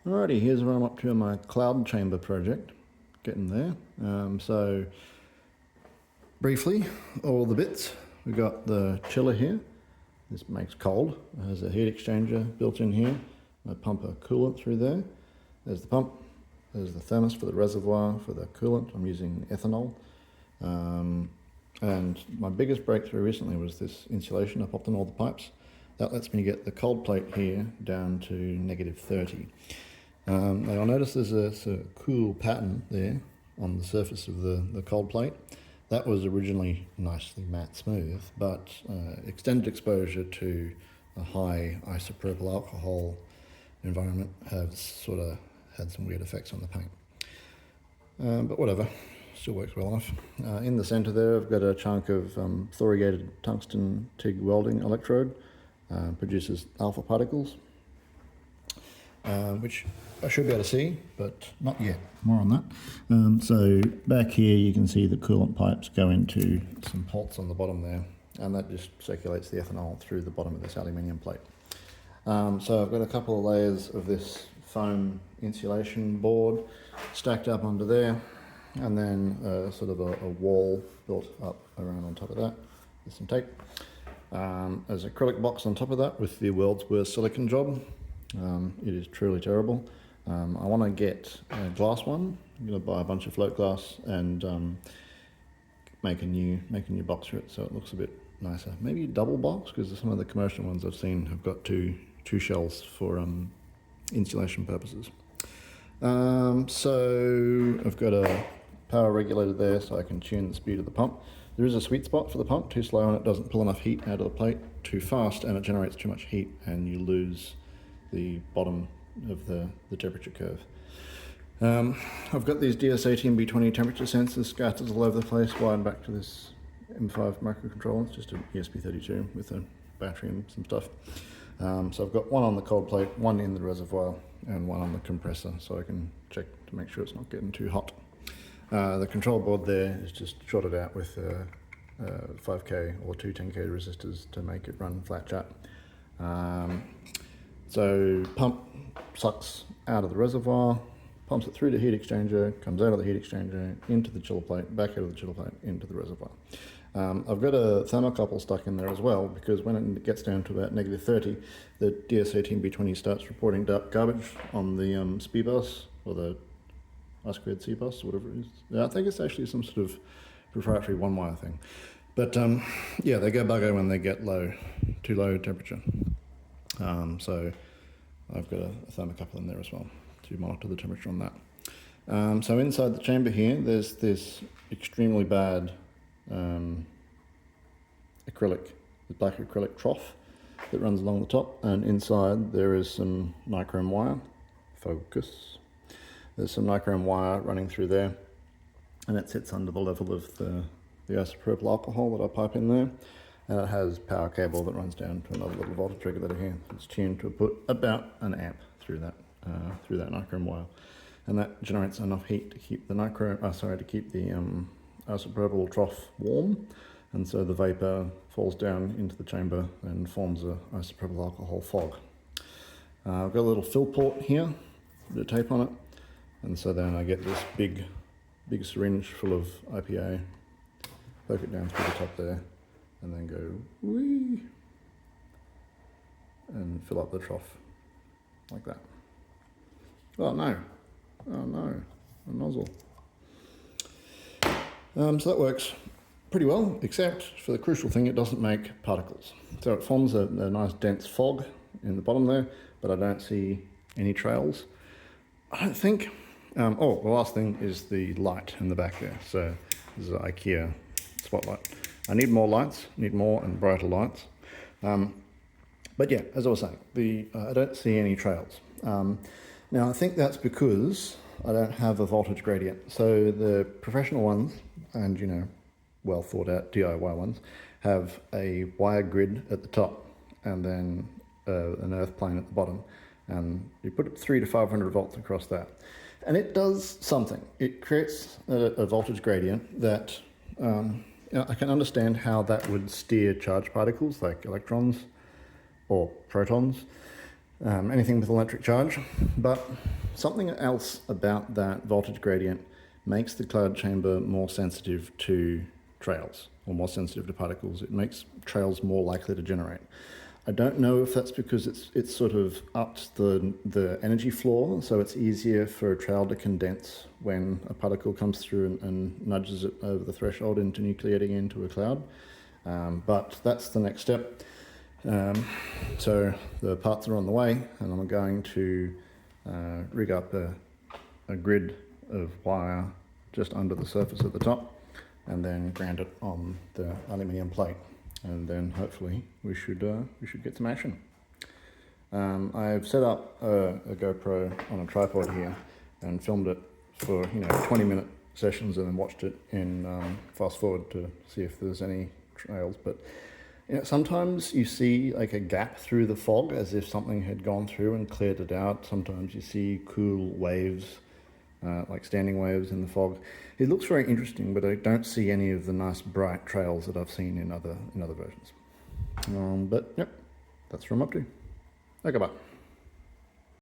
Alrighty, here's where I'm up to in my cloud chamber project. Getting there. So briefly, all the bits. We've got the chiller here. This makes cold. It has a heat exchanger built in here. I pump a coolant through there. There's the pump. There's the thermos for the reservoir for the coolant. I'm using ethanol. And my biggest breakthrough recently was this insulation. I popped in all the pipes. That lets me get the cold plate here down to -30. Now you'll notice there's a sort of cool pattern there on the surface of the cold plate. That was originally nicely matte smooth, but extended exposure to a high isopropyl alcohol environment has sort of had some weird effects on the paint. But whatever, still works well enough. In the center there, I've got a chunk of thorigated tungsten TIG welding electrode, produces alpha particles, which I should be able to see, but not yet. More on that. So back here you can see the coolant pipes go into some ports on the bottom there, and that just circulates the ethanol through the bottom of this aluminium plate. So I've got a couple of layers of this foam insulation board stacked up onto there, and then sort of a wall built up around on top of that with some tape. There's an acrylic box on top of that with the world's worst silicon job. It is truly terrible. I want to get a glass one. I'm going to buy a bunch of float glass and make a new box for it so it looks a bit nicer. Maybe a double box, because some of the commercial ones I've seen have got two shells for insulation purposes. So I've got a power regulator there so I can tune the speed of the pump. There is a sweet spot for the pump. Too slow and it doesn't pull enough heat out of the plate. Too fast and it generates too much heat and you lose the bottom of the temperature curve. I've got these DS18 B20 temperature sensors scattered all over the place, wired back to this M5 microcontroller. It's just an ESP32 with a battery and some stuff. So I've got one on the cold plate, one in the reservoir, and one on the compressor, so I can check to make sure it's not getting too hot. The control board there is just shorted out with 5K or two 10K resistors to make it run flat chat. So pump sucks out of the reservoir, pumps it through the heat exchanger, comes out of the heat exchanger, into the chiller plate, back out of the chiller plate, into the reservoir. I've got a thermocouple stuck in there as well, because when it gets down to about -30, the DS18B20 starts reporting garbage on the SPI bus, or the I2C bus, or whatever it is. Yeah, I think it's actually some sort of proprietary one-wire thing. But yeah, they go bugger when they get too low temperature. So I've got a thermocouple in there as well to monitor the temperature on that. So inside the chamber here, there's this extremely bad black acrylic trough that runs along the top, and inside there is some nichrome wire. Focus. There's some nichrome wire running through there, and it sits under the level of the isopropyl alcohol that I pipe in there. And it has power cable that runs down to another little voltage regulator here. It's tuned to put about an amp through that nichrome wire, and that generates enough heat to keep the isopropyl trough warm, and so the vapor falls down into the chamber and forms a isopropyl alcohol fog. I've got a little fill port here, a bit of tape on it, and so then I get this big syringe full of IPA, poke it down through the top there, and then go whee, and fill up the trough like that. Oh no, a nozzle. So that works pretty well, except for the crucial thing, it doesn't make particles. So it forms a nice dense fog in the bottom there, but I don't see any trails. I don't think. Oh, the last thing is the light in the back there. So this is an IKEA spotlight. I need more lights, need more and brighter lights. But yeah, as I was saying, I don't see any trails. Now I think that's because I don't have a voltage gradient. So the professional ones, and well thought out DIY ones, have a wire grid at the top and then an earth plane at the bottom. And you put 300 to 500 volts across that. And it does something. It creates a voltage gradient that I can understand how that would steer charged particles like electrons or protons, anything with electric charge, but Something else about that voltage gradient makes the cloud chamber more sensitive to trails, or more sensitive to particles. It makes trails more likely to generate. I don't know if that's because it's sort of upped the energy floor, so it's easier for a trail to condense when a particle comes through and nudges it over the threshold into nucleating into a cloud. But that's the next step. So the parts are on the way, and I'm going to rig up a grid of wire just under the surface at the top, and then ground it on the aluminium plate, and then hopefully we should get some action. I've set up a GoPro on a tripod here and filmed it for 20-minute sessions, and then watched it in fast forward to see if there's any trails. But sometimes you see like a gap through the fog, as if something had gone through and cleared it out. Sometimes you see cool waves, like standing waves in the fog. It looks very interesting, but I don't see any of the nice bright trails that I've seen in other versions. But yep, that's what I'm up to. Okay, bye.